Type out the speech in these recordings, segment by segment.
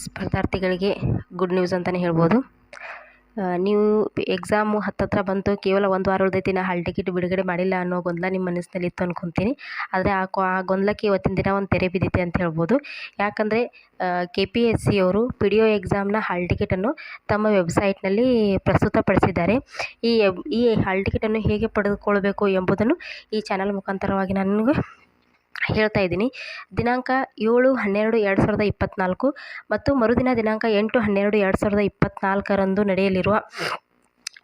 ಸ್ಪರ್ಧಾರ್ಥಿಗಳಿಗೆ good news ಅಂತಲೇ ಹೇಳ್ಬೋದು. ನೀವು ಎಕ್ಸಾಮು ಹತ್ತತ್ರ ಬಂತು, ಕೇವಲ ಒಂದು ವಾರ ಉಳಿದೈತಿ, ನಾ ಹಾಲ್ ಟಿಕೆಟ್ ಬಿಡುಗಡೆ ಮಾಡಿಲ್ಲ ಅನ್ನೋ ಗೊಂದಲ ನಿಮ್ಮ ಮನಸ್ಸಿನಲ್ಲಿ ಇತ್ತು ಅನ್ಕೊತೀನಿ. ಆದರೆ ಆ ಗೊಂದಲಕ್ಕೆ ಇವತ್ತಿನ ದಿನ ಒಂದು ತೆರೆ ಬಿದ್ದಿದೆ ಅಂತ ಹೇಳ್ಬೋದು. ಯಾಕಂದರೆ KPSC ಅವರು PDO ಎಕ್ಸಾಮ್ನ ಹಾಲ್ ಟಿಕೆಟನ್ನು ತಮ್ಮ ವೆಬ್ಸೈಟ್ನಲ್ಲಿ ಪ್ರಸ್ತುತಪಡಿಸಿದ್ದಾರೆ. ಈ ಹಾಲ್ ಟಿಕೆಟನ್ನು ಹೇಗೆ ಪಡೆದುಕೊಳ್ಳಬೇಕು ಎಂಬುದನ್ನು ಈ ಚಾನಲ್ ಮುಖಾಂತರವಾಗಿ ನಾನು ನಿಮಗೆ ಹೇಳ್ತಾ ಇದ್ದೀನಿ. ದಿನಾಂಕ 7/12/2024 ಮತ್ತು ಮರುದಿನ ದಿನಾಂಕ 8/12/2024 ನಡೆಯಲಿರುವ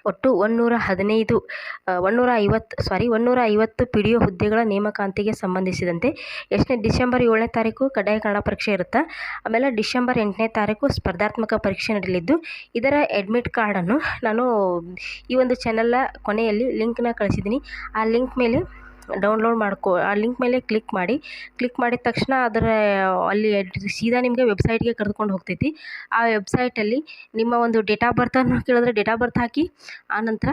ಒಟ್ಟು 150 PDO ಹುದ್ದೆಗಳ ನೇಮಕಾತಿಗೆ ಸಂಬಂಧಿಸಿದಂತೆ ಡಿಸೆಂಬರ್ 7ನೇ ತಾರೀಕು ಕಡ್ಡಾಯ ಕನ್ನಡ ಪರೀಕ್ಷೆ ಇರುತ್ತೆ. ಆಮೇಲೆ ಡಿಸೆಂಬರ್ 8ನೇ ತಾರೀಕು ಸ್ಪರ್ಧಾತ್ಮಕ ಪರೀಕ್ಷೆ ನಡೆಯಲಿದ್ದು, ಇದರ ಅಡ್ಮಿಟ್ ಕಾರ್ಡನ್ನು ನಾನು ಈ ಒಂದು ಚಾನಲ್ನ ಕೊನೆಯಲ್ಲಿ ಲಿಂಕ್ನ ಕಳಿಸಿದ್ದೀನಿ. ಆ ಲಿಂಕ್ ಮೇಲೆ ಡೌನ್ಲೋಡ್ ಆ ಲಿಂಕ್ ಮೇಲೆ ಕ್ಲಿಕ್ ಮಾಡಿದ ತಕ್ಷಣ ಅಲ್ಲಿ ಸೀದಾ ನಿಮಗೆ ವೆಬ್ಸೈಟ್ಗೆ ಕರೆದುಕೊಂಡು ಹೋಗ್ತೈತಿ. ಆ ವೆಬ್ಸೈಟಲ್ಲಿ ನಿಮ್ಮ ಒಂದು ಡೇಟ್ ಆಫ್ ಬರ್ತನ್ನು ಕೇಳಿದ್ರೆ ಡೇಟ್ ಆಫ್ ಬರ್ತ್ ಹಾಕಿ, ಆನಂತರ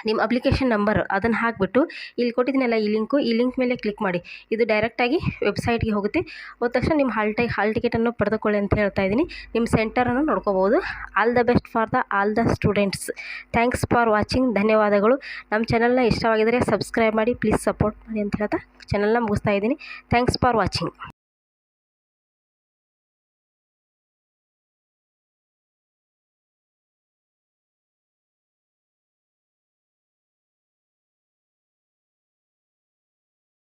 ನಿಮ್ಮ ಅಪ್ಲಿಕೇಶನ್ ನಂಬರ್ ಅದನ್ನು ಹಾಕಿಬಿಟ್ಟು ಇಲ್ಲಿ ಕೊಟ್ಟಿದ್ದೀನಲ್ಲ ಈ ಲಿಂಕ್ ಮೇಲೆ ಕ್ಲಿಕ್ ಮಾಡಿ. ಇದು ಡೈರೆಕ್ಟಾಗಿ ವೆಬ್ಸೈಟ್ಗೆ ಹೋಗುತ್ತೆ. ಹೋದ ತಕ್ಷಣ ನಿಮ್ಮ ಹಾಲ್ ಟಿಕೆಟನ್ನು ಪಡೆದುಕೊಳ್ಳಿ ಅಂತ ಹೇಳ್ತಾ ಇದ್ದೀನಿ. ನಿಮ್ಮ ಸೆಂಟರನ್ನು ನೋಡ್ಕೋಬೋದು. All the best for all the students. Thanks for watching. ಧನ್ಯವಾದಗಳು. ನಮ್ಮ ಚಾನಲ್ನ ಇಷ್ಟವಾಗಿದ್ದರೆ ಸಬ್ಸ್ಕ್ರೈಬ್ ಮಾಡಿ, ಪ್ಲೀಸ್ ಸಪೋರ್ಟ್ ಮಾಡಿ ಅಂತ ಹೇಳ್ತಾ ಚಾನಲ್ನ ಮುಗಿಸ್ತಾ ಇದ್ದೀನಿ. Thanks for watching.